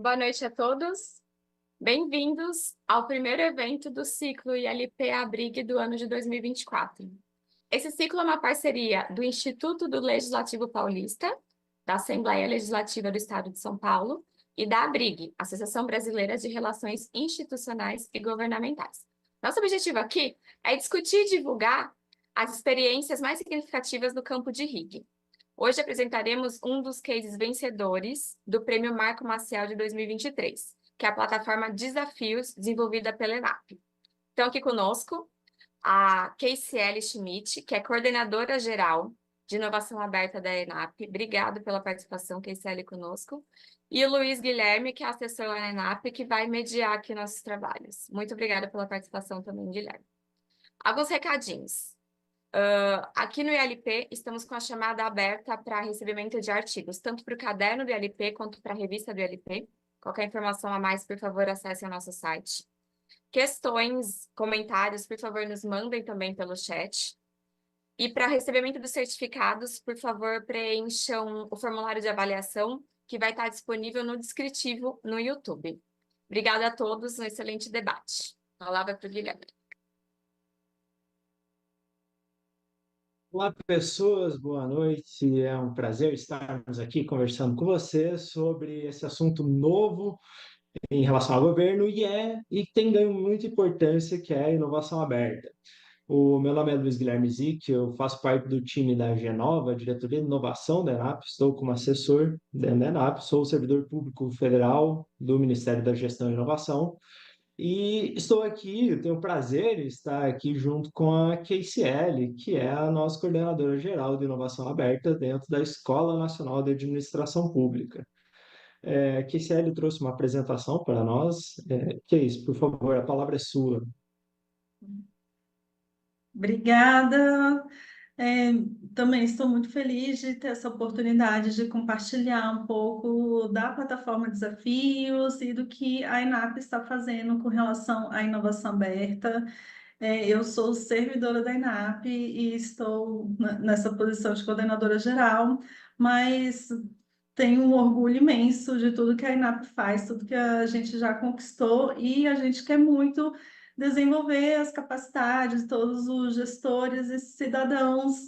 Boa noite a todos. Bem-vindos ao primeiro evento do ciclo ILP Abrig do ano de 2024. Esse ciclo é uma parceria do Instituto do Legislativo Paulista, da Assembleia Legislativa do Estado de São Paulo e da ABRIG, Associação Brasileira de Relações Institucionais e Governamentais. Nosso objetivo aqui é discutir e divulgar as experiências mais significativas do campo de RIG. Hoje apresentaremos um dos cases vencedores do Prêmio Marco Maciel de 2023, que é a plataforma Desafios, desenvolvida pela ENAP. Então, aqui conosco, a Keiciele Schmidt, que é coordenadora geral de inovação aberta da ENAP. Obrigado pela participação, Keiciele, conosco. E o Luiz Guilherme, que é assessor da ENAP, que vai mediar aqui nossos trabalhos. Muito obrigada pela participação também, Guilherme. Alguns recadinhos. Aqui no ILP, estamos com a chamada aberta para recebimento de artigos, tanto para o caderno do ILP quanto para a revista do ILP. Qualquer informação a mais, por favor, acesse o nosso site. Questões, comentários, por favor, nos mandem também pelo chat. E para recebimento dos certificados, por favor, preencham o formulário de avaliação, que vai estar disponível no descritivo no YouTube. Obrigada a todos, um excelente debate. A palavra para o Guilherme. Olá, pessoas, boa noite. É um prazer estarmos aqui conversando com você sobre esse assunto novo em relação ao governo e tem ganho muita importância, que é a inovação aberta. O meu nome é Luiz Guilherme Zic, eu faço parte do time da Genova, diretoria de inovação da ENAP, estou como assessor da ENAP, sou servidor público federal do Ministério da Gestão e Inovação. E estou aqui, eu tenho o prazer de estar aqui junto com a Keiciele, que é a nossa coordenadora geral de inovação aberta dentro da Escola Nacional de Administração Pública. Keiciele trouxe uma apresentação para nós. Keis, por favor, a palavra é sua. Obrigada. É, Também estou muito feliz de ter essa oportunidade de compartilhar um pouco da plataforma Desafios e do que a ENAP está fazendo com relação à inovação aberta. Eu sou servidora da ENAP e estou nessa posição de coordenadora geral, mas tenho um orgulho imenso de tudo que a ENAP faz, tudo que a gente já conquistou e a gente quer muito desenvolver as capacidades de todos os gestores e cidadãos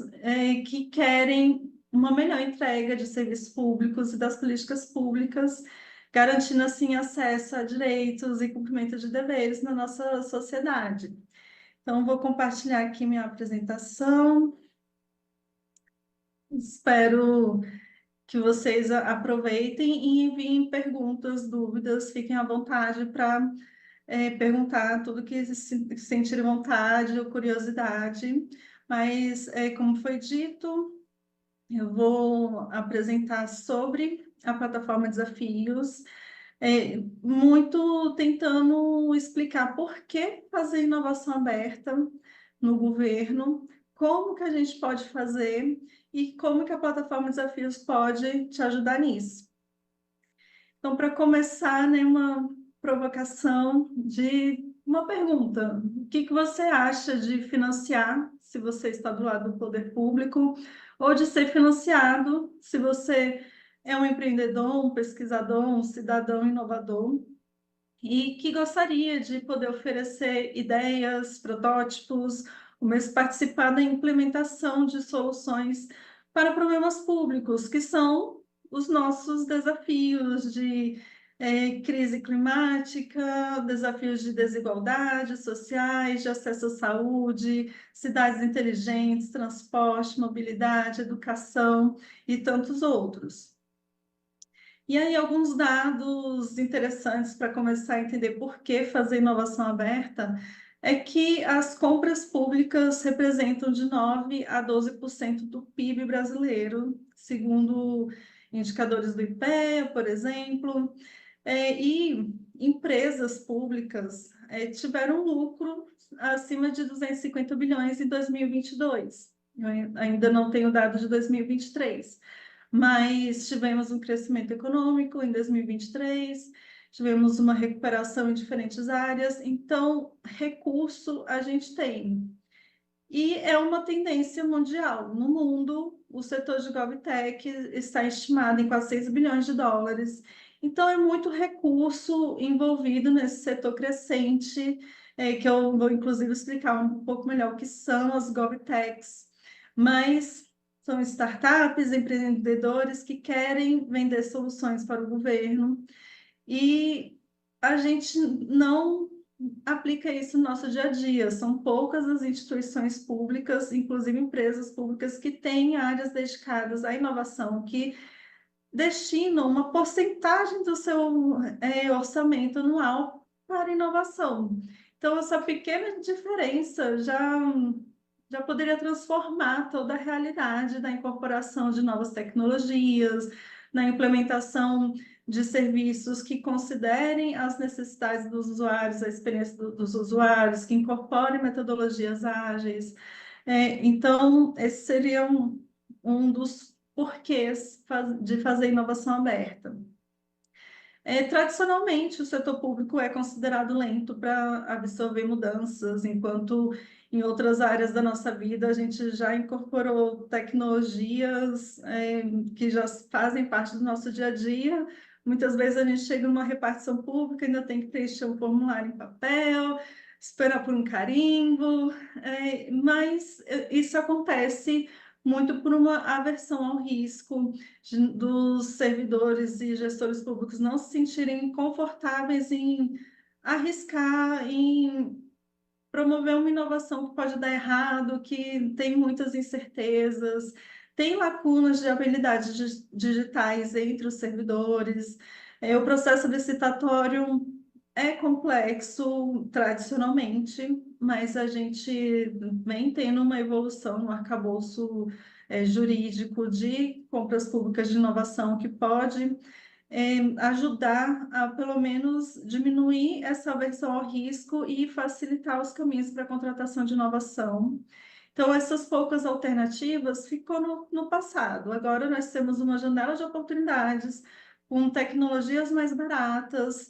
que querem uma melhor entrega de serviços públicos e das políticas públicas, garantindo assim acesso a direitos e cumprimento de deveres na nossa sociedade. Então, vou compartilhar aqui minha apresentação. Espero que vocês aproveitem e enviem perguntas, dúvidas, fiquem à vontade para perguntar tudo que sentirem vontade ou curiosidade. Mas, como foi dito, eu vou apresentar sobre a plataforma Desafios, muito tentando explicar por que fazer inovação aberta no governo, como que a gente pode fazer e como que a plataforma Desafios pode te ajudar nisso. Então, para começar, né, uma provocação de uma pergunta. O que você acha de financiar, se você está do lado do poder público, ou de ser financiado, se você é um empreendedor, um pesquisador, um cidadão inovador, e que gostaria de poder oferecer ideias, protótipos, ou mesmo participar da implementação de soluções para problemas públicos, que são os nossos desafios de crise climática, desafios de desigualdade sociais, de acesso à saúde, cidades inteligentes, transporte, mobilidade, educação e tantos outros. E aí, alguns dados interessantes para começar a entender por que fazer inovação aberta é que as compras públicas representam de 9 a 12% do PIB brasileiro, segundo indicadores do IPEA, por exemplo, e empresas públicas tiveram lucro acima de 250 bilhões em 2022. Eu ainda não tenho dados de 2023. Mas tivemos um crescimento econômico em 2023, tivemos uma recuperação em diferentes áreas, então recurso a gente tem. E é uma tendência mundial. No mundo, o setor de GovTech está estimado em quase 6 bilhões de dólares Então, é muito recurso envolvido nesse setor crescente, que eu vou, inclusive, explicar um pouco melhor o que são as GovTechs, mas são startups, empreendedores que querem vender soluções para o governo, e a gente não aplica isso no nosso dia a dia. São poucas as instituições públicas, inclusive empresas públicas, que têm áreas dedicadas à inovação, que destinam uma porcentagem do seu orçamento anual para inovação. Então, essa pequena diferença já poderia transformar toda a realidade da incorporação de novas tecnologias, na implementação de serviços que considerem as necessidades dos usuários, a experiência dos usuários, que incorporem metodologias ágeis. Então, esse seria um dos porquês de fazer inovação aberta. Tradicionalmente, o setor público é considerado lento para absorver mudanças, enquanto em outras áreas da nossa vida a gente já incorporou tecnologias que já fazem parte do nosso dia a dia. Muitas vezes a gente chega numa repartição pública, ainda tem que preencher um formulário em papel, esperar por um carimbo, mas isso acontece muito por uma aversão ao risco, dos servidores e gestores públicos não se sentirem confortáveis em arriscar, em promover uma inovação que pode dar errado, que tem muitas incertezas, tem lacunas de habilidades digitais entre os servidores. O processo licitatório é complexo tradicionalmente, mas a gente vem tendo uma evolução no arcabouço jurídico de compras públicas de inovação que pode ajudar a, pelo menos, diminuir essa aversão ao risco e facilitar os caminhos para a contratação de inovação. Então, essas poucas alternativas ficou no passado. Agora nós temos uma janela de oportunidades com tecnologias mais baratas,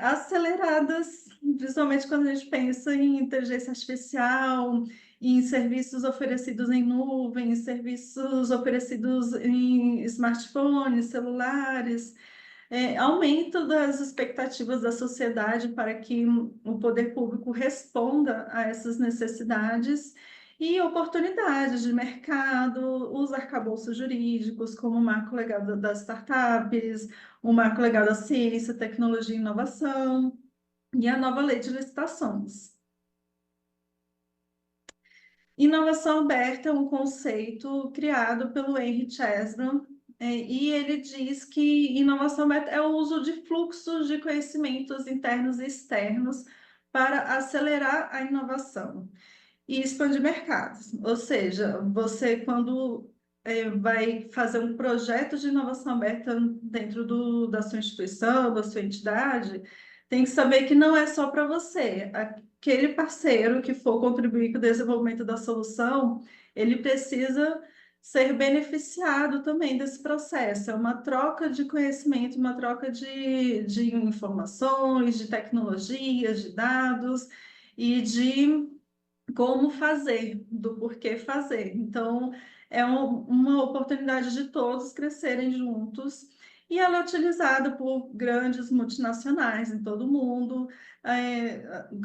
aceleradas, principalmente quando a gente pensa em inteligência artificial, em serviços oferecidos em nuvem, em serviços oferecidos em smartphones, celulares, aumento das expectativas da sociedade para que o poder público responda a essas necessidades e oportunidades de mercado, os arcabouços jurídicos, como o marco legal das startups, o marco legal da ciência, tecnologia e inovação, e a nova lei de licitações. Inovação aberta é um conceito criado pelo Henry Chesbrough, e ele diz que inovação aberta é o uso de fluxos de conhecimentos internos e externos para acelerar a inovação e expandir mercados. Ou seja, você, quando vai fazer um projeto de inovação aberta dentro da sua instituição, da sua entidade, tem que saber que não é só para você. Aquele parceiro que for contribuir com o desenvolvimento da solução, ele precisa ser beneficiado também desse processo. É uma troca de conhecimento, uma troca de informações, de tecnologias, de dados e de como fazer, do porquê fazer. Então, é uma oportunidade de todos crescerem juntos, e ela é utilizada por grandes multinacionais em todo o mundo.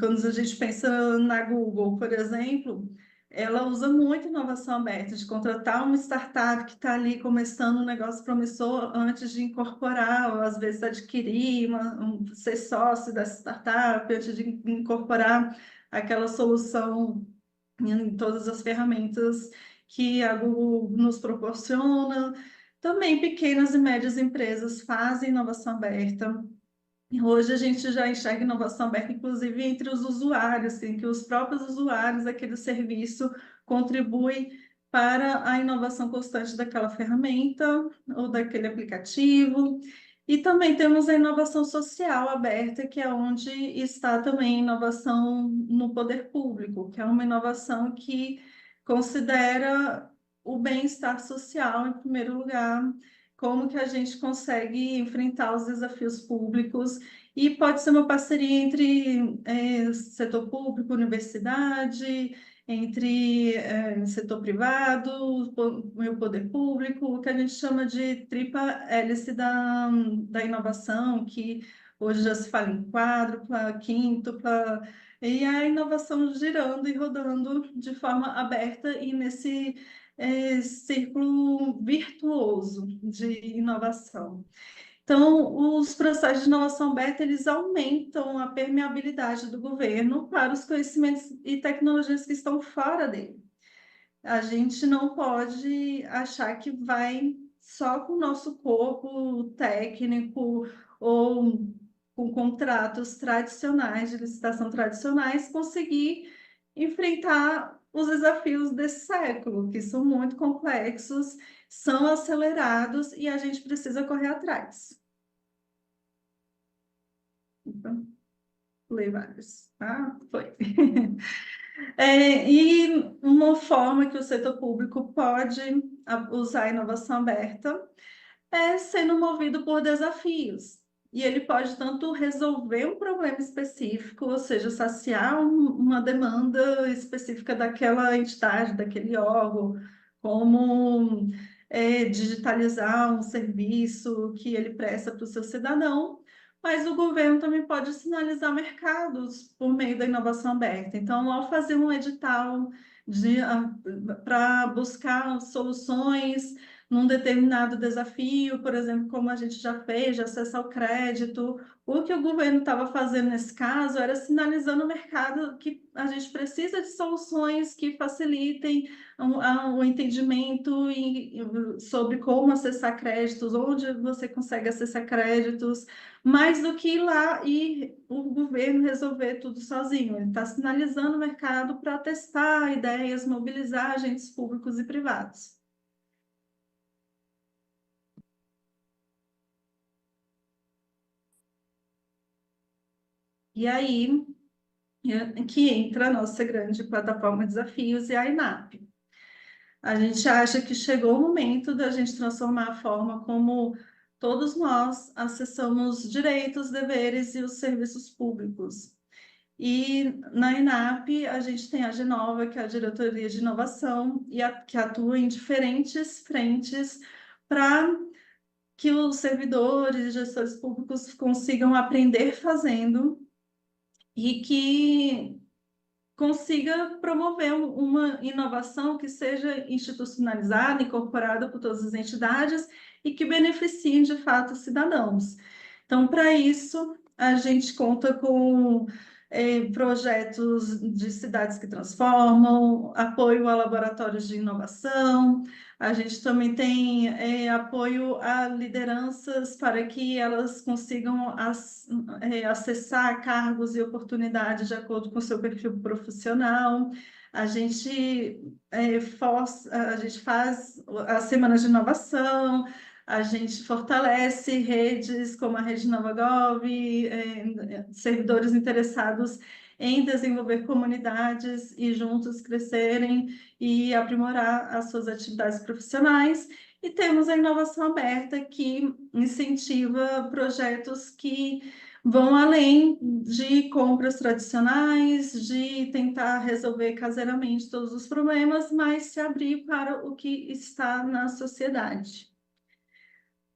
Quando a gente pensa na Google, por exemplo, ela usa muito inovação aberta, de contratar uma startup que está ali começando um negócio promissor antes de incorporar, ou às vezes adquirir, ser sócio dessa startup, antes de incorporar aquela solução em todas as ferramentas que a Google nos proporciona. Também pequenas e médias empresas fazem inovação aberta. Hoje a gente já enxerga inovação aberta, inclusive entre os usuários, em que os próprios usuários daquele serviço contribuem para a inovação constante daquela ferramenta ou daquele aplicativo. E também temos a inovação social aberta, que é onde está também a inovação no poder público, que é uma inovação que considera o bem-estar social em primeiro lugar, como que a gente consegue enfrentar os desafios públicos, e pode ser uma parceria entre setor público, universidade, entre setor privado, e o poder público, o que a gente chama de tríplice hélice da inovação, que hoje já se fala em quádrupla, quíntupla, e a inovação girando e rodando de forma aberta e nesse círculo virtuoso de inovação. Então, os processos de inovação aberta, eles aumentam a permeabilidade do governo para os conhecimentos e tecnologias que estão fora dele. A gente não pode achar que vai só com o nosso corpo técnico ou com contratos tradicionais, de licitação tradicionais, conseguir enfrentar os desafios desse século, que são muito complexos, são acelerados e a gente precisa correr atrás. Então, pulei vários. Ah, foi. E uma forma que o setor público pode usar a inovação aberta é sendo movido por desafios. E ele pode tanto resolver um problema específico, ou seja, saciar uma demanda específica daquela entidade, daquele órgão, como digitalizar um serviço que ele presta para o seu cidadão, mas o governo também pode sinalizar mercados por meio da inovação aberta. Então, ao fazer um edital para buscar soluções num determinado desafio, por exemplo, como a gente já fez, de acesso ao crédito, o que o governo estava fazendo nesse caso era sinalizando o mercado que a gente precisa de soluções que facilitem o entendimento sobre como acessar créditos, onde você consegue acessar créditos, mais do que ir lá e o governo resolver tudo sozinho. Ele está sinalizando o mercado para testar ideias, mobilizar agentes públicos e privados. E aí que entra a nossa grande plataforma de desafios e a INAP. A gente acha que chegou o momento da gente transformar a forma como todos nós acessamos direitos, deveres e os serviços públicos. E na INAP, a gente tem a Genova, que é a Diretoria de Inovação, que atua em diferentes frentes para que os servidores e gestores públicos consigam aprender fazendo e que consiga promover uma inovação que seja institucionalizada, incorporada por todas as entidades e que beneficie de fato os cidadãos. Então, para isso, a gente conta com projetos de cidades que transformam, apoio a laboratórios de inovação, a gente também tem apoio a lideranças para que elas consigam acessar cargos e oportunidades de acordo com o seu perfil profissional. A gente faz as semanas de inovação, a gente fortalece redes como a Rede NovaGov, servidores interessados em desenvolver comunidades e juntos crescerem e aprimorar as suas atividades profissionais. E temos a inovação aberta, que incentiva projetos que vão além de compras tradicionais, de tentar resolver caseiramente todos os problemas, mas se abrir para o que está na sociedade.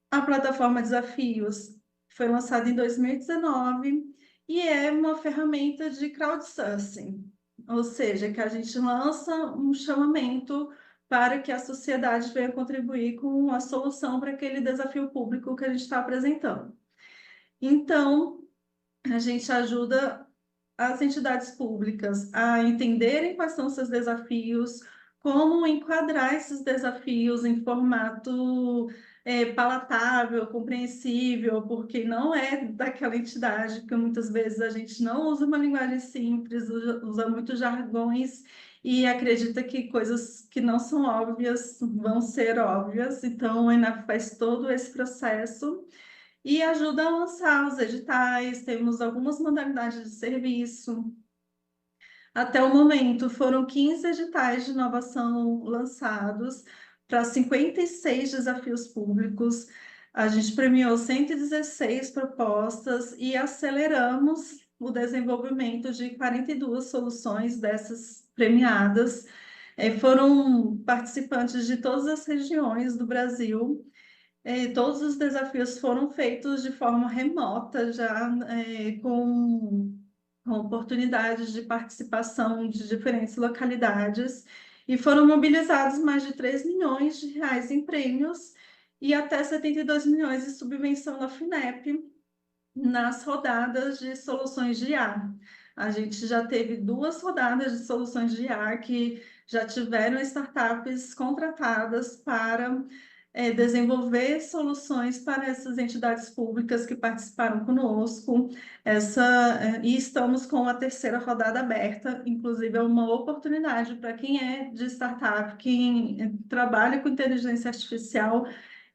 A plataforma Desafios foi lançada em 2019 e é uma ferramenta de crowdsourcing, ou seja, que a gente lança um chamamento para que a sociedade venha contribuir com a solução para aquele desafio público que a gente está apresentando. Então, a gente ajuda as entidades públicas a entenderem quais são seus desafios, como enquadrar esses desafios em formato palatável, compreensível, porque não é daquela entidade, porque muitas vezes a gente não usa uma linguagem simples, usa muitos jargões e acredita que coisas que não são óbvias vão ser óbvias. Então, a ENAP faz todo esse processo e ajuda a lançar os editais, temos algumas modalidades de serviço. Até o momento, foram 15 editais de inovação lançados para 56 desafios públicos. A gente premiou 116 propostas e aceleramos o desenvolvimento de 42 soluções dessas premiadas. Foram participantes de todas as regiões do Brasil. Todos os desafios foram feitos de forma remota, já com oportunidades de participação de diferentes localidades, e foram mobilizados mais de 3 milhões de reais em prêmios e até 72 milhões de subvenção da FINEP nas rodadas de soluções de IA. A gente já teve 2 rodadas de soluções de IA que já tiveram startups contratadas para desenvolver soluções para essas entidades públicas que participaram conosco. E estamos com a 3ª rodada aberta, inclusive é uma oportunidade para quem é de startup, quem trabalha com inteligência artificial.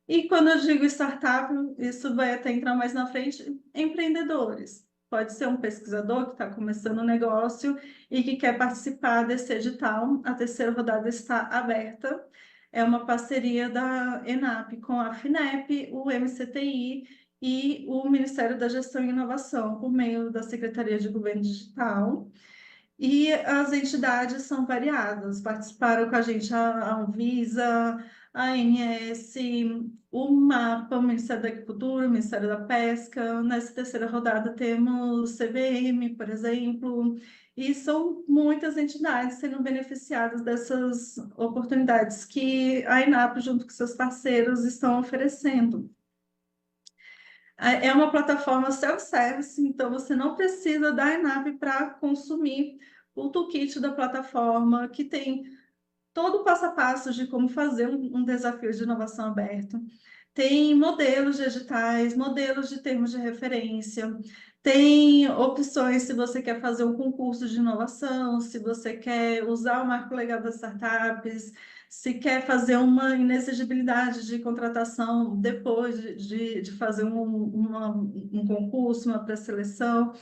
E quando eu digo startup, isso vai até entrar mais na frente, empreendedores. Pode ser um pesquisador que está começando um negócio e que quer participar desse edital. A 3ª rodada está aberta. É uma parceria da ENAP com a FINEP, o MCTI e o Ministério da Gestão e Inovação, por meio da Secretaria de Governo Digital. E as entidades são variadas, participaram com a gente a Anvisa, a ANS, o MAPA, o Ministério da Agricultura, o Ministério da Pesca. Nessa 3ª rodada temos CVM, por exemplo, e são muitas entidades sendo beneficiadas dessas oportunidades que a ENAP, junto com seus parceiros, estão oferecendo. É uma plataforma self-service, então você não precisa da ENAP para consumir o toolkit da plataforma, que tem todo o passo a passo de como fazer um desafio de inovação aberto. Tem modelos de editais, modelos de termos de referência, tem opções se você quer fazer um concurso de inovação, se você quer usar o marco legal das startups, se quer fazer uma inexigibilidade de contratação depois de fazer um concurso, uma pré-seleção.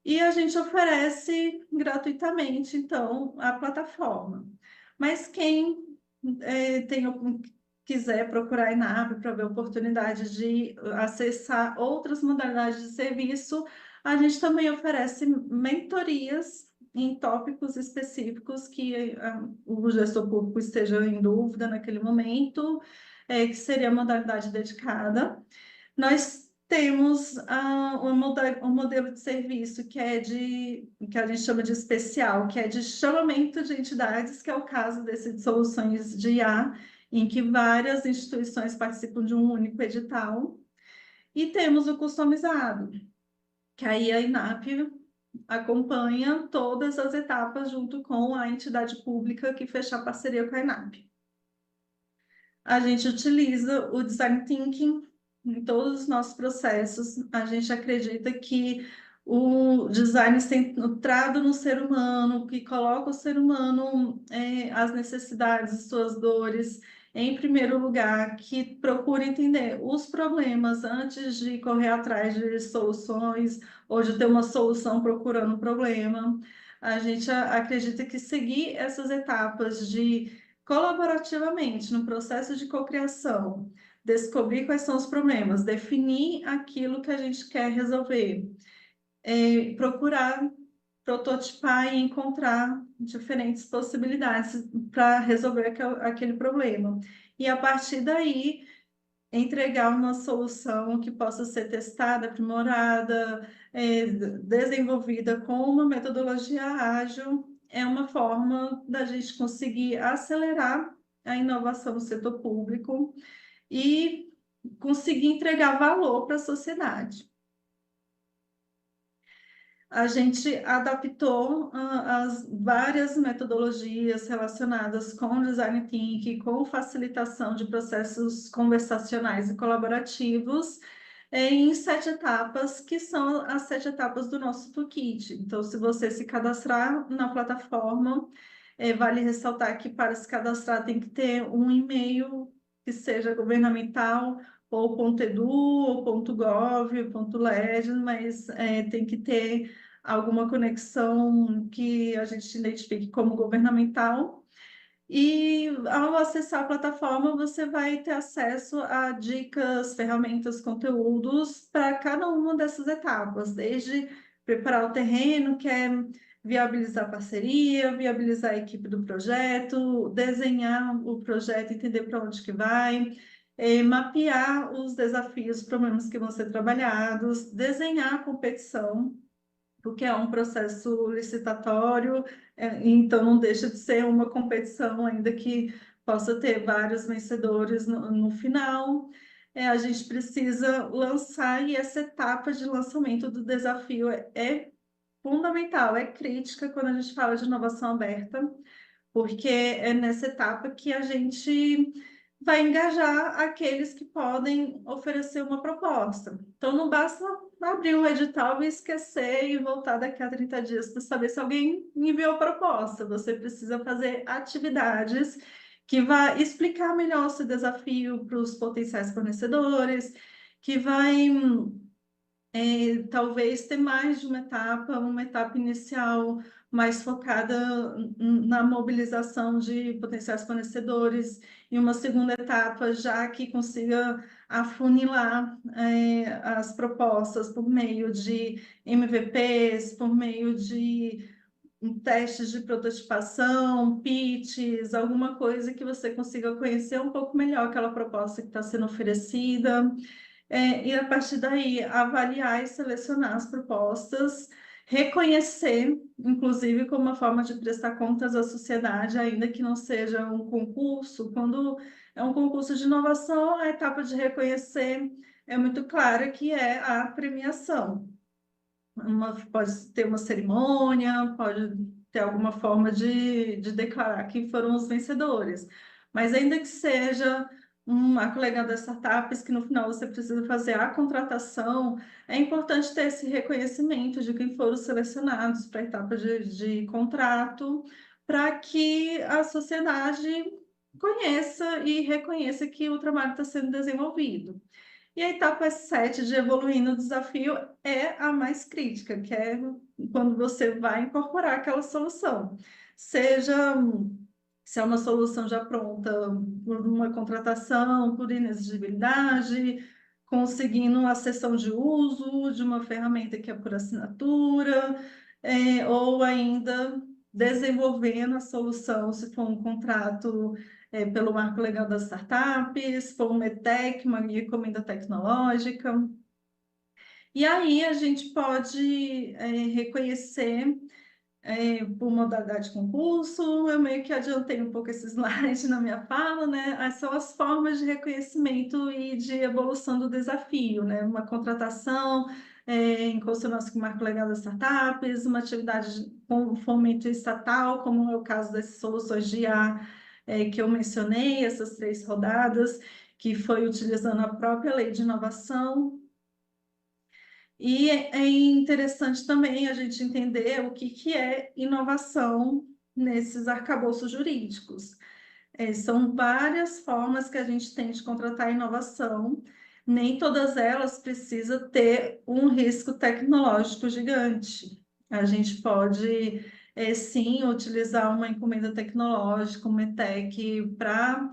E a gente oferece gratuitamente, então, a plataforma. Mas quem quiser procurar a ENAP para ver oportunidade de acessar outras modalidades de serviço, a gente também oferece mentorias em tópicos específicos que o gestor público esteja em dúvida naquele momento, que seria a modalidade dedicada. Nós temos um modelo de serviço que a gente chama de especial, que é de chamamento de entidades, que é o caso desse de soluções de IA, em que várias instituições participam de um único edital. E temos o customizado, que aí a ENAP acompanha todas as etapas junto com a entidade pública que fechar parceria com a ENAP. A gente utiliza o Design Thinking em todos os nossos processos. A gente acredita que o design centrado no ser humano, que coloca o ser humano, as necessidades, suas dores, em primeiro lugar, que procura entender os problemas antes de correr atrás de soluções ou de ter uma solução procurando um problema. A gente acredita que seguir essas etapas de colaborativamente no processo de cocriação, descobrir quais são os problemas, definir aquilo que a gente quer resolver, procurar prototipar e encontrar diferentes possibilidades para resolver aquele problema. E a partir daí, entregar uma solução que possa ser testada, aprimorada, desenvolvida com uma metodologia ágil, é uma forma da gente conseguir acelerar a inovação no setor público e conseguir entregar valor para a sociedade. A gente adaptou as várias metodologias relacionadas com design thinking, com facilitação de processos conversacionais e colaborativos, em 7 etapas, que são as 7 etapas do nosso toolkit. Então, se você se cadastrar na plataforma, vale ressaltar que para se cadastrar tem que ter um e-mail que seja governamental, ou .edu, ou .gov, ou .leg, mas tem que ter alguma conexão que a gente identifique como governamental. E ao acessar a plataforma, você vai ter acesso a dicas, ferramentas, conteúdos para cada uma dessas etapas, desde preparar o terreno, quer viabilizar a parceria, viabilizar a equipe do projeto, desenhar o projeto, entender para onde que vai, mapear os desafios, os problemas que vão ser trabalhados, desenhar a competição, porque é um processo licitatório, então não deixa de ser uma competição, ainda que possa ter vários vencedores no final. A gente precisa lançar, e essa etapa de lançamento do desafio é fundamental, é crítica quando a gente fala de inovação aberta, porque é nessa etapa que a gente vai engajar aqueles que podem oferecer uma proposta. Então, não basta abrir um edital e esquecer e voltar daqui a 30 dias para saber se alguém enviou proposta. Você precisa fazer atividades que vai explicar melhor esse desafio para os potenciais fornecedores, que vai talvez ter mais de uma etapa inicial mais focada na mobilização de potenciais fornecedores, e uma segunda etapa já que consiga afunilar as propostas por meio de MVPs, por meio de testes de prototipação, pitches, alguma coisa que você consiga conhecer um pouco melhor aquela proposta que está sendo oferecida. E a partir daí avaliar e selecionar as propostas, reconhecer, inclusive como uma forma de prestar contas à sociedade, ainda que não seja um concurso. Quando é um concurso de inovação, a etapa de reconhecer é muito clara, que é a premiação. Pode ter uma cerimônia, pode ter alguma forma de declarar quem foram os vencedores, mas ainda que seja um marco legal das startups, que no final você precisa fazer a contratação, é importante ter esse reconhecimento de quem foram selecionados para a etapa de contrato, para que a sociedade conheça e reconheça que o trabalho está sendo desenvolvido. E a etapa 7 de evoluir no desafio é a mais crítica, que é quando você vai incorporar aquela solução. Seja se é uma solução já pronta por uma contratação, por inexigibilidade, conseguindo a cessão de uso de uma ferramenta que é por assinatura, ou ainda desenvolvendo a solução, se for um contrato pelo Marco Legal das Startups, por uma ETEC, uma encomenda tecnológica. E aí a gente pode reconhecer por modalidade de concurso. Eu meio que adiantei um pouco esse slide na minha fala, né? São as formas de reconhecimento e de evolução do desafio, né? Uma contratação em consonância com o Marco Legal das Startups, uma atividade com fomento estatal, como é o caso das soluções de IA que eu mencionei, essas 3 rodadas, que foi utilizando a própria lei de inovação. E é interessante também a gente entender o que é inovação nesses arcabouços jurídicos. São várias formas que a gente tem de contratar inovação, nem todas elas precisam ter um risco tecnológico gigante. A gente pode, sim, utilizar uma encomenda tecnológica, uma ETEC, para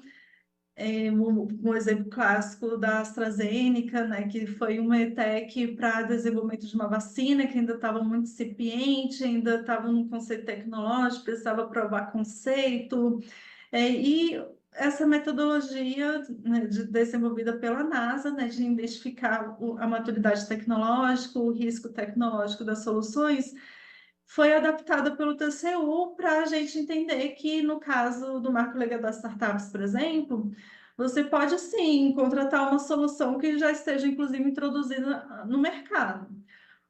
um exemplo clássico da AstraZeneca, né, que foi uma ETEC para desenvolvimento de uma vacina que ainda estava muito incipiente, ainda estava no conceito tecnológico, precisava provar conceito, e essa metodologia, né, desenvolvida pela NASA, né, de identificar a maturidade tecnológica, o risco tecnológico das soluções, foi adaptada pelo TCU para a gente entender que, no caso do Marco Legal das Startups, por exemplo, você pode, sim, contratar uma solução que já esteja, inclusive, introduzida no mercado,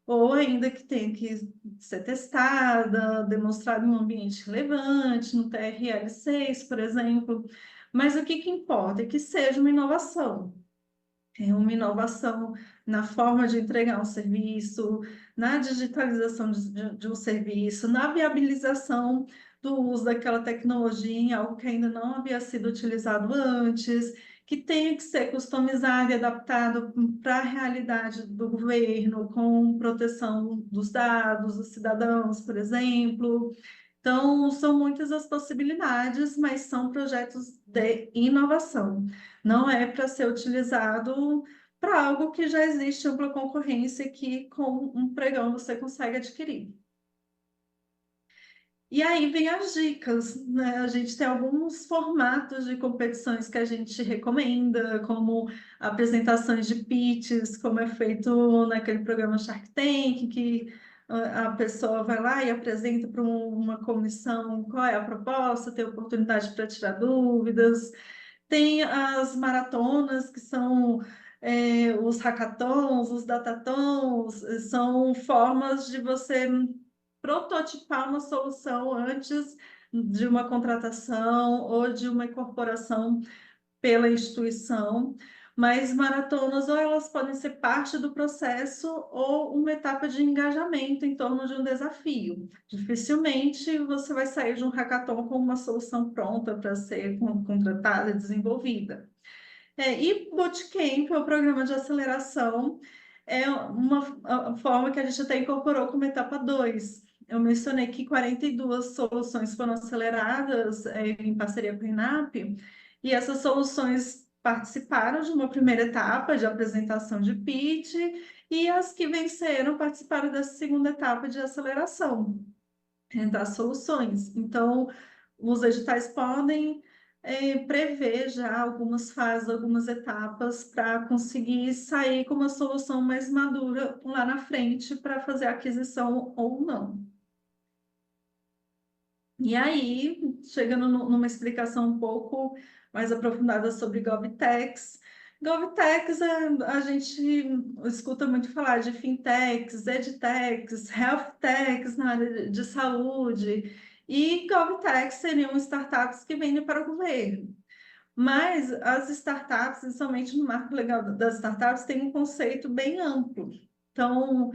ou ainda que tenha que ser testada, demonstrada em um ambiente relevante, no TRL6, por exemplo. Mas o que importa é que seja uma inovação. É uma inovação na forma de entregar um serviço, na digitalização de um serviço, na viabilização do uso daquela tecnologia em algo que ainda não havia sido utilizado antes, que tenha que ser customizado e adaptado para a realidade do governo, com proteção dos dados dos cidadãos, por exemplo. Então, são muitas as possibilidades, mas são projetos de inovação. Não é para ser utilizado para algo que já existe ampla concorrência que com um pregão você consegue adquirir. E aí vem as dicas, né? A gente tem alguns formatos de competições que a gente recomenda, como apresentações de pitches, como é feito naquele programa Shark Tank, que a pessoa vai lá e apresenta para uma comissão qual é a proposta, tem oportunidade para tirar dúvidas. Tem as maratonas, que são os hackathons, os datatons, são formas de você prototipar uma solução antes de uma contratação ou de uma incorporação pela instituição, mas maratonas ou elas podem ser parte do processo ou uma etapa de engajamento em torno de um desafio. Dificilmente você vai sair de um hackathon com uma solução pronta para ser contratada e desenvolvida. E Bootcamp, é o programa de aceleração, é uma forma que a gente até incorporou como etapa 2. Eu mencionei que 42 soluções foram aceleradas em parceria com a INAP, e essas soluções participaram de uma primeira etapa de apresentação de pitch, e as que venceram participaram dessa segunda etapa de aceleração das soluções. Então, os editais podem prever já algumas fases, algumas etapas para conseguir sair com uma solução mais madura lá na frente para fazer a aquisição ou não. E aí, chegando numa explicação um pouco mais aprofundada sobre GovTechs. GovTechs, a gente escuta muito falar de fintechs, edtechs, healthtechs na área de saúde, e GovTechs seriam startups que vendem para o governo. Mas as startups, principalmente no marco legal das startups, tem um conceito bem amplo. Então,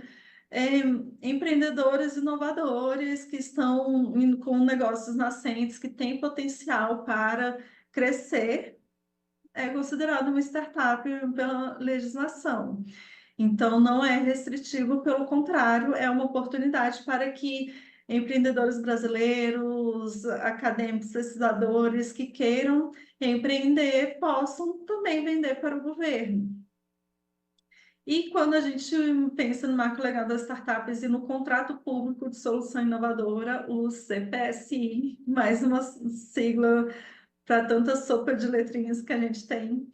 empreendedores inovadores que estão com negócios nascentes, que têm potencial para crescer, é considerado uma startup pela legislação. Então, não é restritivo, pelo contrário, é uma oportunidade para que empreendedores brasileiros, acadêmicos, pesquisadores que queiram empreender possam também vender para o governo. E quando a gente pensa no marco legal das startups e no contrato público de solução inovadora, o CPSI, mais uma sigla para tanta sopa de letrinhas que a gente tem,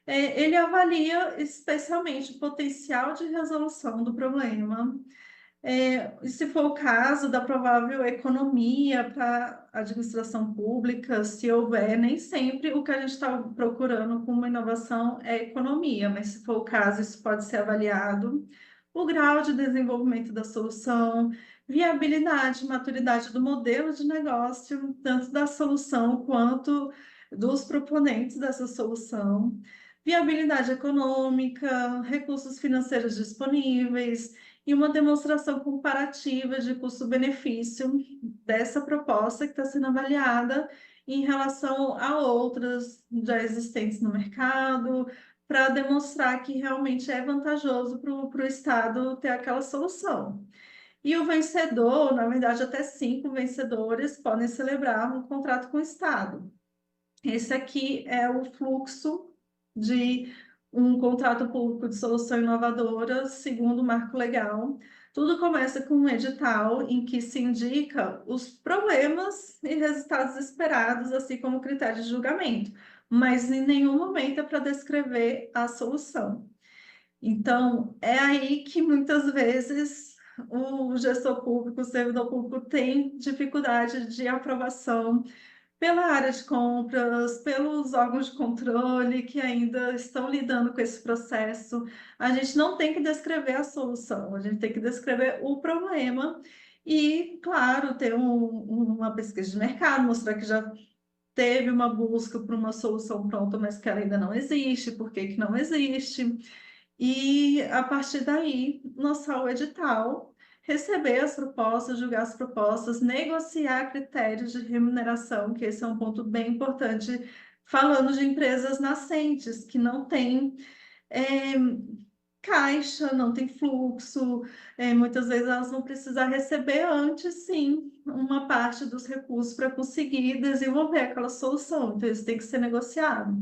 ele avalia especialmente o potencial de resolução do problema, e se for o caso da provável economia para a administração pública, se houver, nem sempre o que a gente está procurando com uma inovação é economia, mas se for o caso, isso pode ser avaliado. O grau de desenvolvimento da solução, viabilidade, maturidade do modelo de negócio, tanto da solução quanto dos proponentes dessa solução, viabilidade econômica, recursos financeiros disponíveis, e uma demonstração comparativa de custo-benefício dessa proposta que está sendo avaliada em relação a outras já existentes no mercado, para demonstrar que realmente é vantajoso para o Estado ter aquela solução. E o vencedor, na verdade, até 5 vencedores podem celebrar um contrato com o Estado. Esse aqui é o fluxo de um contrato público de solução inovadora, segundo o marco legal. Tudo começa com um edital em que se indica os problemas e resultados esperados, assim como critério de julgamento, mas em nenhum momento é para descrever a solução. Então, é aí que muitas vezes o gestor público, o servidor público tem dificuldade de aprovação pela área de compras, pelos órgãos de controle que ainda estão lidando com esse processo. A gente não tem que descrever a solução, a gente tem que descrever o problema e, claro, ter uma pesquisa de mercado, mostrar que já teve uma busca por uma solução pronta, mas que ela ainda não existe, por que que não existe. E, a partir daí, lançar o edital, receber as propostas, julgar as propostas, negociar critérios de remuneração, que esse é um ponto bem importante, falando de empresas nascentes, que não têm caixa, não tem fluxo, muitas vezes elas vão precisar receber antes, sim, uma parte dos recursos para conseguir desenvolver aquela solução, então isso tem que ser negociado.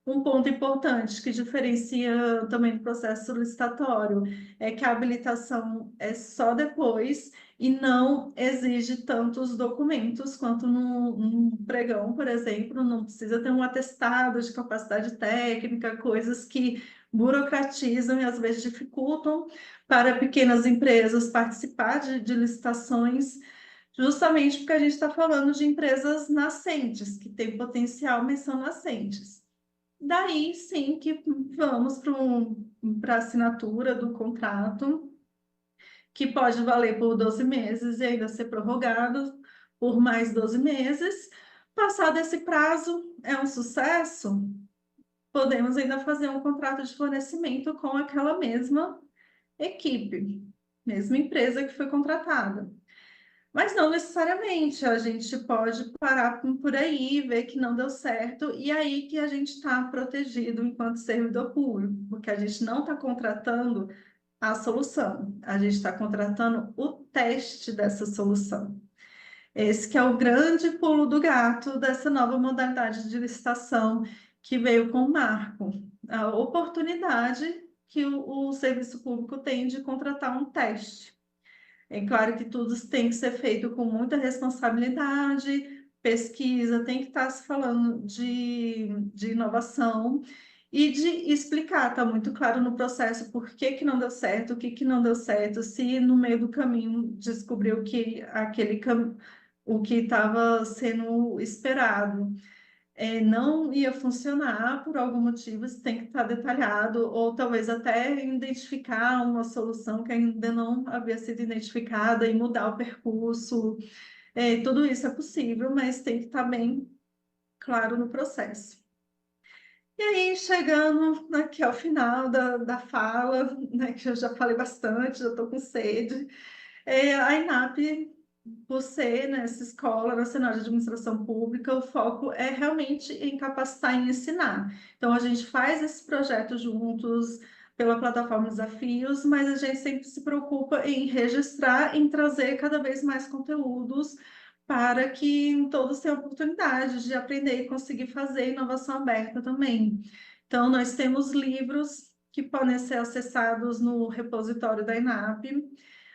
Um ponto importante que diferencia também do processo licitatório é que a habilitação é só depois e não exige tantos documentos quanto num pregão, por exemplo, não precisa ter um atestado de capacidade técnica, coisas que burocratizam e às vezes dificultam para pequenas empresas participar de licitações, justamente porque a gente está falando de empresas nascentes, que têm potencial, mas são nascentes. Daí sim que vamos para a assinatura do contrato, que pode valer por 12 meses e ainda ser prorrogado por mais 12 meses. Passado esse prazo, é um sucesso, podemos ainda fazer um contrato de fornecimento com aquela mesma equipe, mesma empresa que foi contratada. Mas não necessariamente, a gente pode parar por aí, ver que não deu certo, e aí que a gente está protegido enquanto servidor público, porque a gente não está contratando a solução, a gente está contratando o teste dessa solução. Esse que é o grande pulo do gato dessa nova modalidade de licitação que veio com o marco, a oportunidade que o serviço público tem de contratar um teste. É claro que tudo tem que ser feito com muita responsabilidade, pesquisa, tem que estar se falando de inovação e de explicar, está muito claro no processo por que que não deu certo, o que que não deu certo, se no meio do caminho descobriu que o que estava sendo esperado não ia funcionar por algum motivo, isso tem que estar detalhado, ou talvez até identificar uma solução que ainda não havia sido identificada e mudar o percurso. Tudo isso é possível, mas tem que estar bem claro no processo. E aí, chegando aqui ao final da fala, né, que eu já falei bastante, já estou com sede, a INAP, por ser nessa Escola Nacional de Administração Pública, o foco é realmente em capacitar e ensinar. Então, a gente faz esse projeto juntos pela plataforma Desafios, mas a gente sempre se preocupa em registrar, em trazer cada vez mais conteúdos para que todos tenham oportunidade de aprender e conseguir fazer inovação aberta também. Então, nós temos livros que podem ser acessados no repositório da INAP.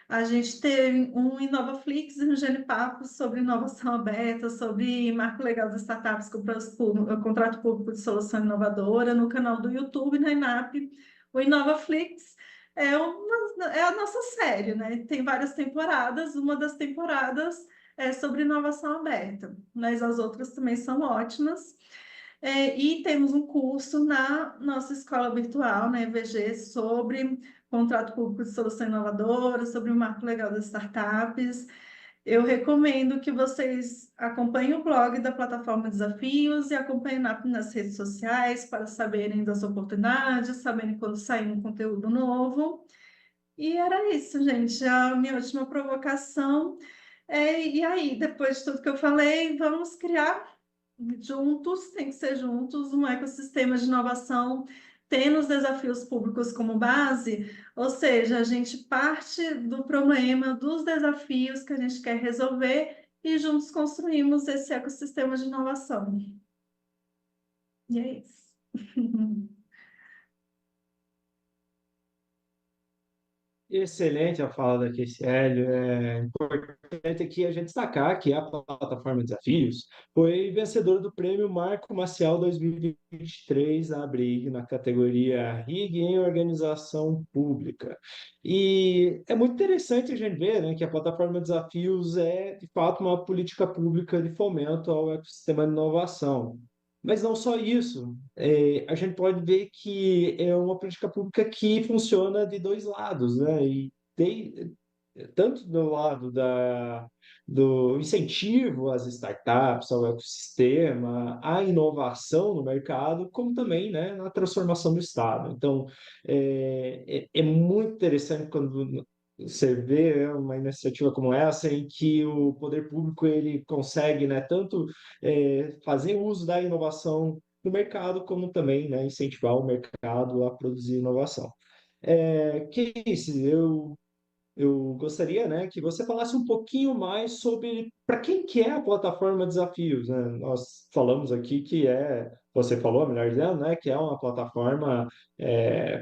A gente tem um InovaFlix e um Genipapo sobre inovação aberta, sobre marco legal das startups com contrato público de solução inovadora, no canal do YouTube, na INAP. O InovaFlix é a nossa série, né? Tem várias temporadas, uma das temporadas é sobre inovação aberta, mas as outras também são ótimas. E temos um curso na nossa escola virtual, na EVG, sobre contrato público de solução inovadora, sobre o marco legal das startups. Eu recomendo que vocês acompanhem o blog da plataforma Desafios e acompanhem nas redes sociais para saberem das oportunidades, saberem quando sair um conteúdo novo. E era isso, gente, a minha última provocação. E aí, depois de tudo que eu falei, vamos criar juntos, tem que ser juntos, um ecossistema de inovação, tendo os desafios públicos como base, ou seja, a gente parte do problema, dos desafios que a gente quer resolver e juntos construímos esse ecossistema de inovação. E é isso. Excelente a fala da Kessiele. É importante aqui a gente destacar que a plataforma Desafios foi vencedora do prêmio Marco Maciel 2023 da ABRIG, na categoria RIG em Organização Pública. E é muito interessante a gente ver, né, que a plataforma Desafios é, de fato, uma política pública de fomento ao ecossistema de inovação. Mas não só isso, a gente pode ver que é uma política pública que funciona de dois lados, né? E tem tanto do lado do incentivo às startups, ao ecossistema, à inovação no mercado, como também, né, na transformação do Estado. Então, é muito interessante quando você vê uma iniciativa como essa, em que o poder público ele consegue, né, tanto fazer uso da inovação no mercado, como também, né, incentivar o mercado a produzir inovação. Casey, eu eu gostaria, né, que você falasse um pouquinho mais sobre para quem que é a plataforma Desafios, né? Nós falamos aqui que você falou, melhor dizendo, né, que é uma plataforma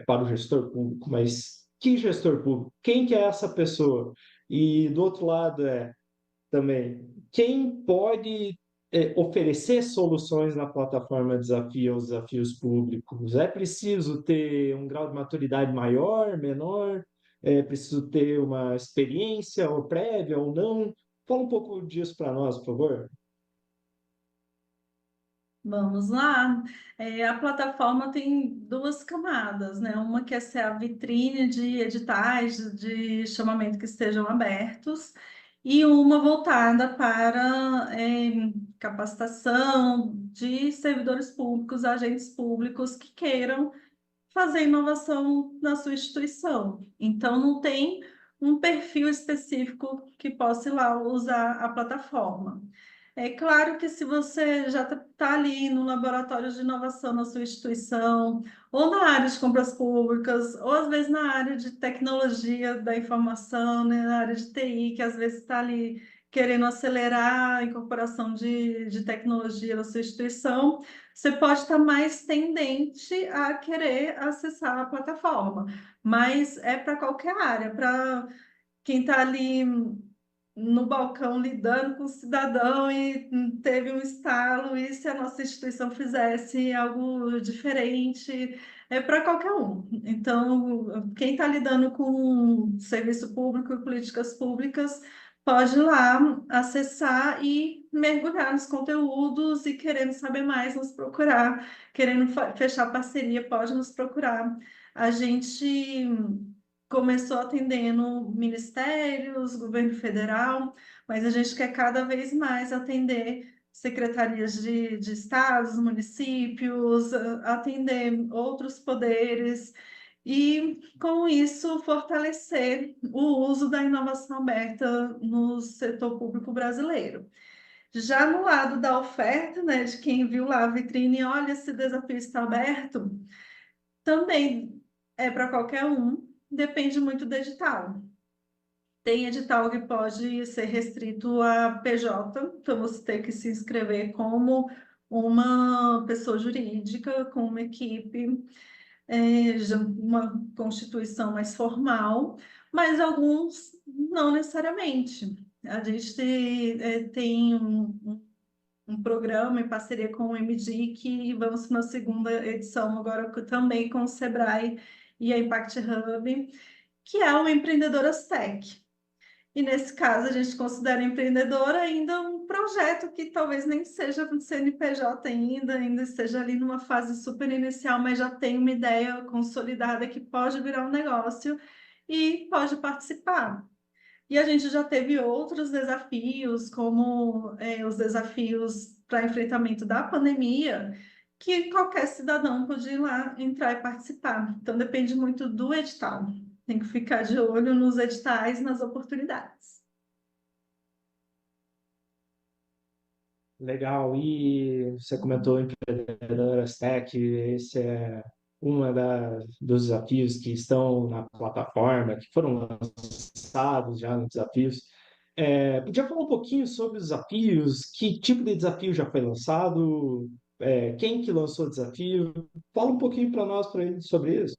para o gestor público, mas que gestor público? Quem que é essa pessoa? E do outro lado também, quem pode oferecer soluções na plataforma Desafio aos desafios públicos? É preciso ter um grau de maturidade maior, menor? É preciso ter uma experiência ou prévia ou não? Fala um pouco disso para nós, por favor. Vamos lá. A plataforma tem duas camadas, né? Uma que é ser a vitrine de editais de chamamento que estejam abertos, e uma voltada para capacitação de servidores públicos, agentes públicos que queiram fazer inovação na sua instituição. Então, não tem um perfil específico que possa ir lá usar a plataforma. É claro que se você já está ali no laboratório de inovação na sua instituição, ou na área de compras públicas, ou às vezes na área de tecnologia da informação, né, na área de TI, que às vezes está ali querendo acelerar a incorporação de tecnologia na sua instituição, você pode estar mais tendente a querer acessar a plataforma, mas é para qualquer área, para quem está ali no balcão lidando com o cidadão e teve um estalo, e se a nossa instituição fizesse algo diferente, é para qualquer um. Então, quem está lidando com serviço público e políticas públicas pode ir lá acessar e mergulhar nos conteúdos, e querendo saber mais, nos procurar, querendo fechar parceria, pode nos procurar. A gente começou atendendo ministérios, governo federal, mas a gente quer cada vez mais atender secretarias de estados, municípios, atender outros poderes e, com isso, fortalecer o uso da inovação aberta no setor público brasileiro. Já no lado da oferta, né, de quem viu lá a vitrine, olha, esse desafio está aberto, também é para qualquer um, depende muito do edital. Tem edital que pode ser restrito a PJ, então você tem que se inscrever como uma pessoa jurídica, com uma equipe, uma constituição mais formal, mas alguns não necessariamente. A gente tem um programa em parceria com o MDIC, e vamos para a segunda edição agora também com o Sebrae e a Impact Hub, que é o Empreendedoras Tech. E nesse caso, a gente considera empreendedor ainda um projeto que talvez nem seja um CNPJ ainda esteja ali numa fase super inicial, mas já tem uma ideia consolidada que pode virar um negócio e pode participar. E a gente já teve outros desafios, como os desafios para enfrentamento da pandemia, que qualquer cidadão podia ir lá, entrar e participar. Então, depende muito do edital. Tem que ficar de olho nos editais, nas oportunidades. Legal. E você comentou empreendedoras tech, esse é dos desafios que estão na plataforma, que foram lançados já nos desafios. Podia falar um pouquinho sobre os desafios? Que tipo de desafio já foi lançado? Quem que lançou o desafio? Fala um pouquinho para nós, para eles, sobre isso.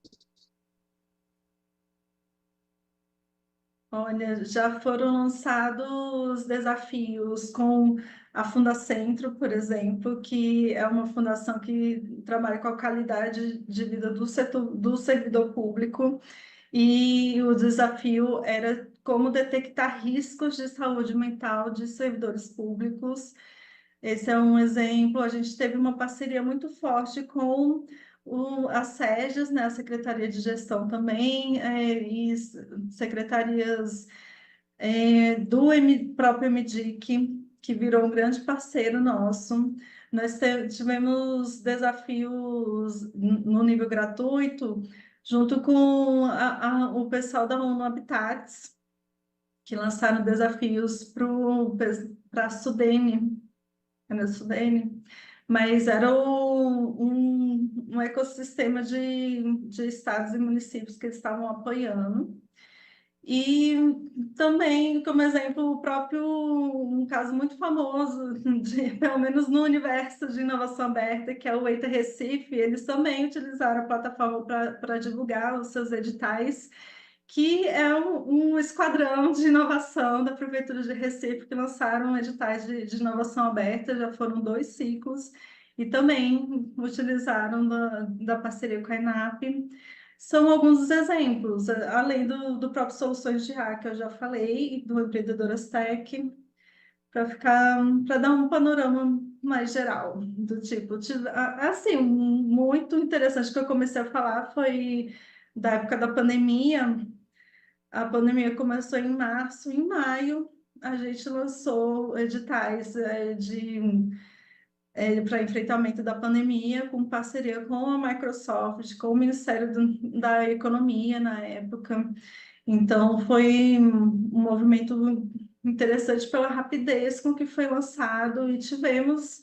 Olha, já foram lançados desafios com a Fundacentro, por exemplo, que é uma fundação que trabalha com a qualidade de vida do setor, do servidor público, e o desafio era como detectar riscos de saúde mental de servidores públicos. Esse é um exemplo. A gente teve uma parceria muito forte com a SEGES, né, a Secretaria de Gestão também, e secretarias próprio MDIC, que virou um grande parceiro nosso. Nós tivemos desafios no nível gratuito, junto com o pessoal da ONU Habitats, que lançaram desafios para a Sudene, na Sudene, mas era um ecossistema de estados e municípios que eles estavam apoiando. E também, como exemplo, o próprio, um caso muito famoso, pelo menos no universo de inovação aberta, que é o Eita Recife, eles também utilizaram a plataforma para divulgar os seus editais, que é um esquadrão de inovação da Prefeitura de Recife, que lançaram editais de inovação aberta, já foram 2 ciclos, e também utilizaram da parceria com a ENAP. São alguns dos exemplos, além do próprio Soluções de IA, que eu já falei, do Empreendedoras Tech, para dar um panorama mais geral, do tipo, assim, muito interessante que eu comecei a falar foi da época da pandemia. A pandemia começou em março, em maio a gente lançou editais para enfrentamento da pandemia, com parceria com a Microsoft, com o Ministério da Economia na época. Então, foi um movimento interessante pela rapidez com que foi lançado e tivemos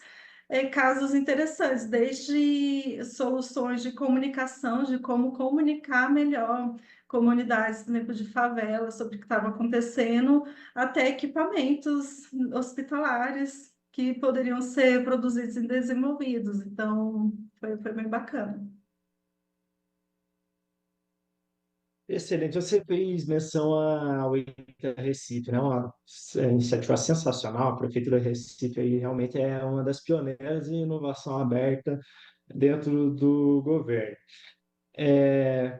casos interessantes, desde soluções de comunicação, de como comunicar melhor comunidades, por exemplo, de favela, sobre o que estava acontecendo, até equipamentos hospitalares que poderiam ser produzidos e desenvolvidos. Então, foi bem bacana. Excelente. Você fez menção ao ITA Recife, né? Uma iniciativa sensacional. A Prefeitura de Recife aí realmente é uma das pioneiras em inovação aberta dentro do governo.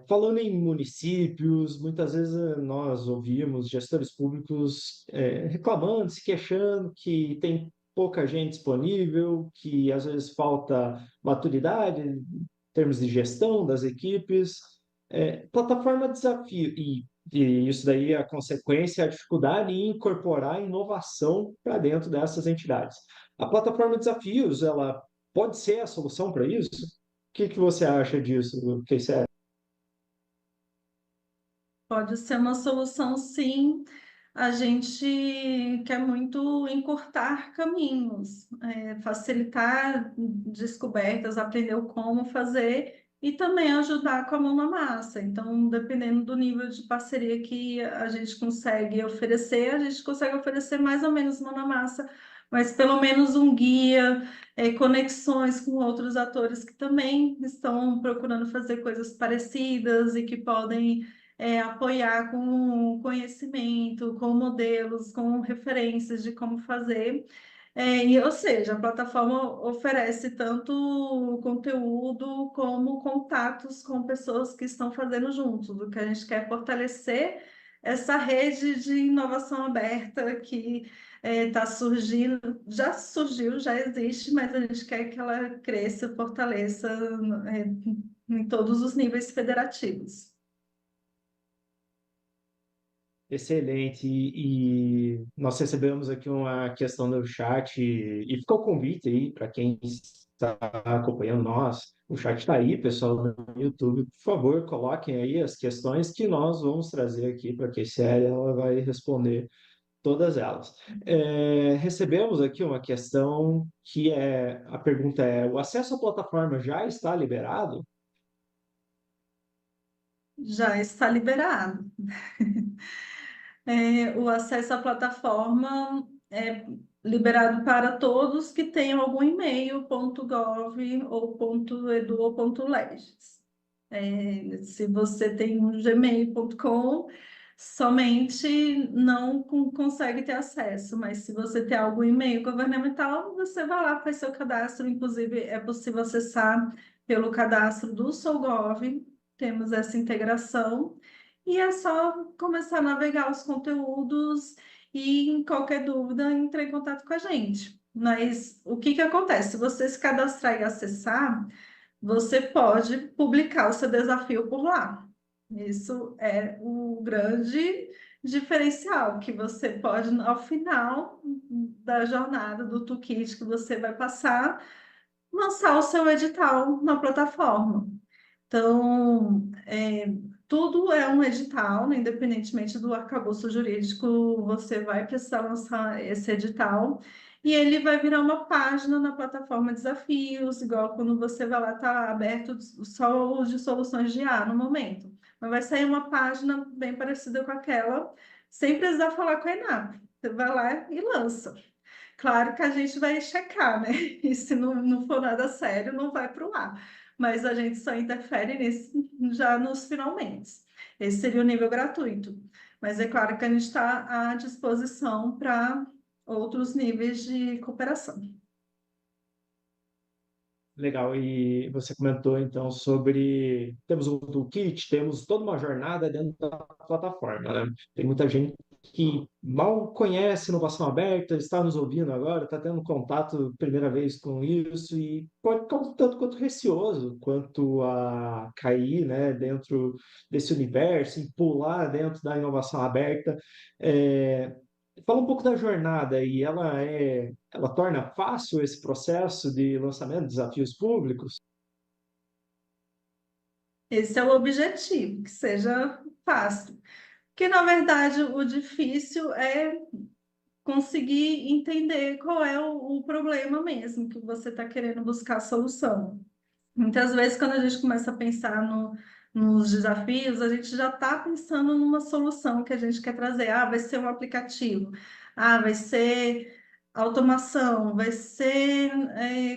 Falando em municípios, muitas vezes nós ouvimos gestores públicos reclamando, se queixando que tem pouca gente disponível, que às vezes falta maturidade em termos de gestão das equipes. Plataforma desafio, e isso daí é a consequência, é a dificuldade em incorporar inovação para dentro dessas entidades. A plataforma Desafios, ela pode ser a solução para isso? O que você acha disso, Keisé? Pode ser uma solução, sim. A gente quer muito encurtar caminhos, facilitar descobertas, aprender o como fazer e também ajudar com a mão na massa. Então, dependendo do nível de parceria que a gente consegue oferecer, a gente consegue oferecer mais ou menos mão na massa, mas pelo menos um guia, conexões com outros atores que também estão procurando fazer coisas parecidas e que podem apoiar com conhecimento, com modelos, com referências de como fazer. Ou seja, a plataforma oferece tanto conteúdo como contatos com pessoas que estão fazendo juntos. O que a gente quer é fortalecer essa rede de inovação aberta que está surgindo, já surgiu, já existe, mas a gente quer que ela cresça, fortaleça em todos os níveis federativos. Excelente. E nós recebemos aqui uma questão no chat, e fica o convite aí para quem está acompanhando nós. O chat está aí, pessoal, no YouTube. Por favor, coloquem aí as questões que nós vamos trazer aqui para que a Célia ela vai responder todas elas. Recebemos aqui uma questão a pergunta é: o acesso à plataforma já está liberado? Já está liberado. O acesso à plataforma é liberado para todos que tenham algum e-mail .gov ou .edu ou .leges. Se você tem um gmail.com, somente não consegue ter acesso, mas se você tem algum e-mail governamental, você vai lá, faz seu cadastro, inclusive é possível acessar pelo cadastro do SouGov, temos essa integração, e é só começar a navegar os conteúdos e, em qualquer dúvida, entrar em contato com a gente. Mas o que acontece? Se você se cadastrar e acessar, você pode publicar o seu desafio por lá. Isso é o grande diferencial, que você pode, ao final da jornada do toolkit que você vai passar, lançar o seu edital na plataforma. Então, tudo é um edital, né? Independentemente do arcabouço jurídico, você vai precisar lançar esse edital e ele vai virar uma página na plataforma Desafios, igual quando você vai lá, está aberto só os de soluções de IA no momento. mas vai sair uma página bem parecida com aquela, sem precisar falar com a ENAP. Você vai lá e lança. Claro que a gente vai checar, né? E se não for nada sério, não vai para o ar. Mas a gente só interfere nisso já nos finalmente. Esse seria o nível gratuito. Mas é claro que a gente está à disposição para outros níveis de cooperação. Legal, e você comentou então sobre temos um toolkit, temos toda uma jornada dentro da plataforma, né? Tem muita gente que mal conhece inovação aberta, está nos ouvindo agora, está tendo contato primeira vez com isso e pode ficar um tanto quanto receoso quanto a cair, né, dentro desse universo, em pular dentro da inovação aberta. É, Fala um pouco da jornada e ela torna fácil esse processo de lançamento de desafios públicos? Esse é o objetivo, que seja fácil. Porque, na verdade, o difícil é conseguir entender qual é o problema mesmo que você está querendo buscar a solução. Muitas vezes, quando a gente começa a pensar nos desafios, a gente já está pensando numa solução que a gente quer trazer. Ah, vai ser um aplicativo. Ah, vai ser automação. Vai ser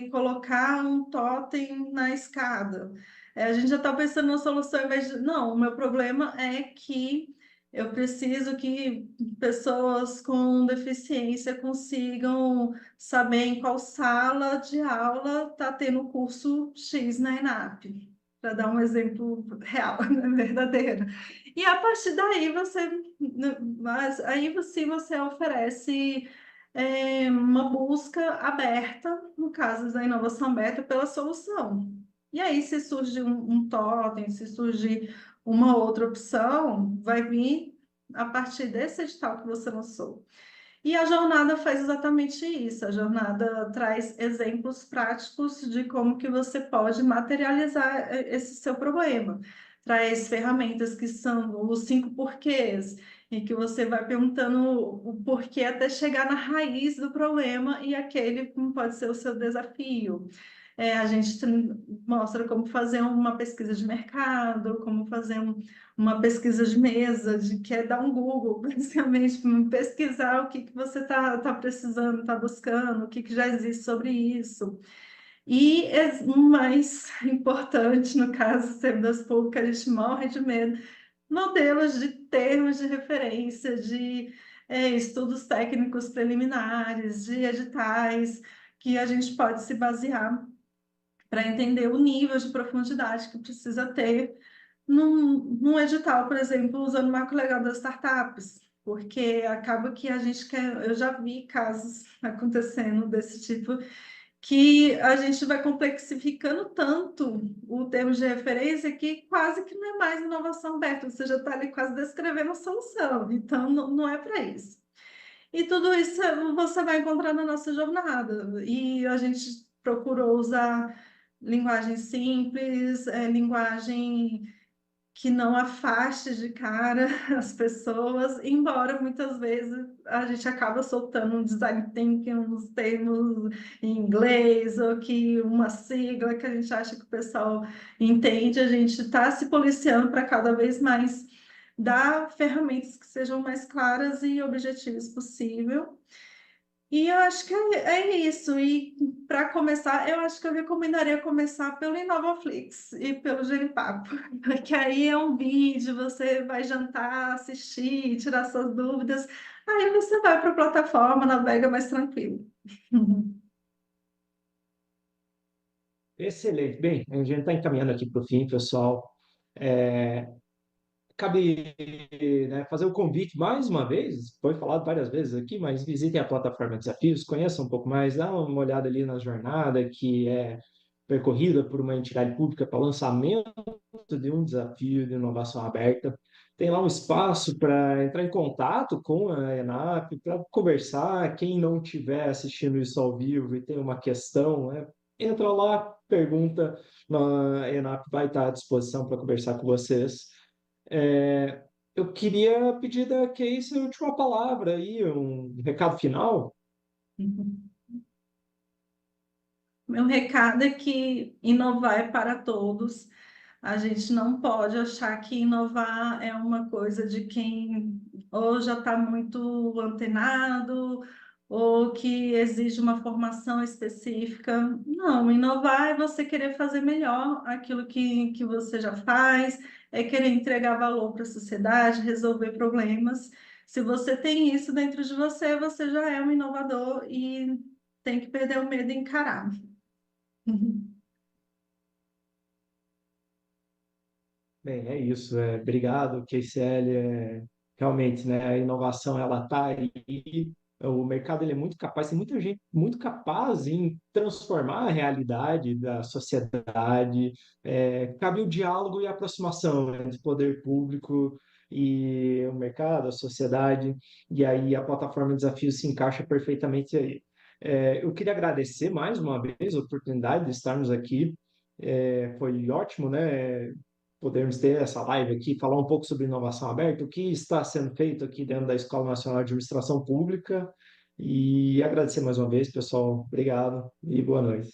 colocar um totem na escada. A gente já está pensando na solução, ao invés de... Não, o meu problema é que eu preciso que pessoas com deficiência consigam saber em qual sala de aula está tendo o curso X na ENAP, para dar um exemplo real, né, verdadeiro. E a partir daí mas aí você oferece uma busca aberta, no caso da inovação aberta, pela solução. E aí, se surge um totem, se surgir uma outra opção, vai vir a partir desse edital que você lançou. E a jornada faz exatamente isso. A jornada traz exemplos práticos de como que você pode materializar esse seu problema. Traz ferramentas que são os 5 porquês, em que você vai perguntando o porquê até chegar na raiz do problema e aquele pode ser o seu desafio. A gente mostra como fazer uma pesquisa de mercado, como fazer uma pesquisa de mesa, que é dar um Google, basicamente, pesquisar o que você está precisando, está buscando, o que já existe sobre isso. E o mais importante, no caso, servidores públicos, a gente morre de medo, modelos de termos de referência, de estudos técnicos preliminares, de editais, que a gente pode se basear para entender o nível de profundidade que precisa ter num edital, por exemplo, usando o marco legal das startups, porque acaba que a gente quer, eu já vi casos acontecendo desse tipo, que a gente vai complexificando tanto o termo de referência que quase que não é mais inovação aberta, você já está ali quase descrevendo a solução, então não é para isso. E tudo isso você vai encontrar na nossa jornada, e a gente procurou usar linguagem simples, linguagem que não afaste de cara as pessoas, embora muitas vezes a gente acaba soltando um design thinking, uns termos em inglês, ou que uma sigla que a gente acha que o pessoal entende, a gente está se policiando para cada vez mais dar ferramentas que sejam mais claras e objetivas possível. E eu acho que é isso. E para começar, eu acho que eu recomendaria começar pelo InovaFlix e pelo Genipapo, que aí é um vídeo, você vai jantar, assistir, tirar suas dúvidas, aí você vai para a plataforma, navega mais tranquilo. Excelente. Bem, a gente está encaminhando aqui para o fim, pessoal. É, Cabe, né, fazer o convite mais uma vez, foi falado várias vezes aqui, mas visitem a plataforma Desafios, conheçam um pouco mais, dá uma olhada ali na jornada que é percorrida por uma entidade pública para lançamento de um desafio de inovação aberta. Tem lá um espaço para entrar em contato com a ENAP, para conversar. Quem não estiver assistindo isso ao vivo e tem uma questão, né, entra lá, pergunta, a ENAP vai estar à disposição para conversar com vocês. Eu queria pedir da Casey a última palavra aí, um recado final. Meu recado é que inovar é para todos. A gente não pode achar que inovar é uma coisa de quem ou já está muito antenado ou que exige uma formação específica. Não, inovar é você querer fazer melhor aquilo que você já faz, é querer entregar valor para a sociedade, resolver problemas. Se você tem isso dentro de você, você já é um inovador e tem que perder o medo e encarar. Bem, é isso. Obrigado, KCL. Realmente, né, a inovação ela está aí. O mercado ele é muito capaz, tem muita gente muito capaz em transformar a realidade da sociedade. Cabe o diálogo e a aproximação entre poder público e o mercado, a sociedade, e aí a plataforma Desafio se encaixa perfeitamente aí. Eu queria agradecer mais uma vez a oportunidade de estarmos aqui. Foi ótimo, né? Podermos ter essa live aqui, falar um pouco sobre inovação aberta, o que está sendo feito aqui dentro da Escola Nacional de Administração Pública. E agradecer mais uma vez, pessoal. Obrigado e boa noite.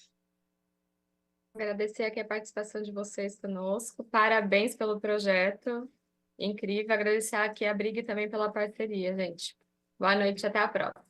Agradecer aqui a participação de vocês conosco. Parabéns pelo projeto. Incrível. Agradecer aqui a Brig também pela parceria, gente. Boa noite, até a próxima.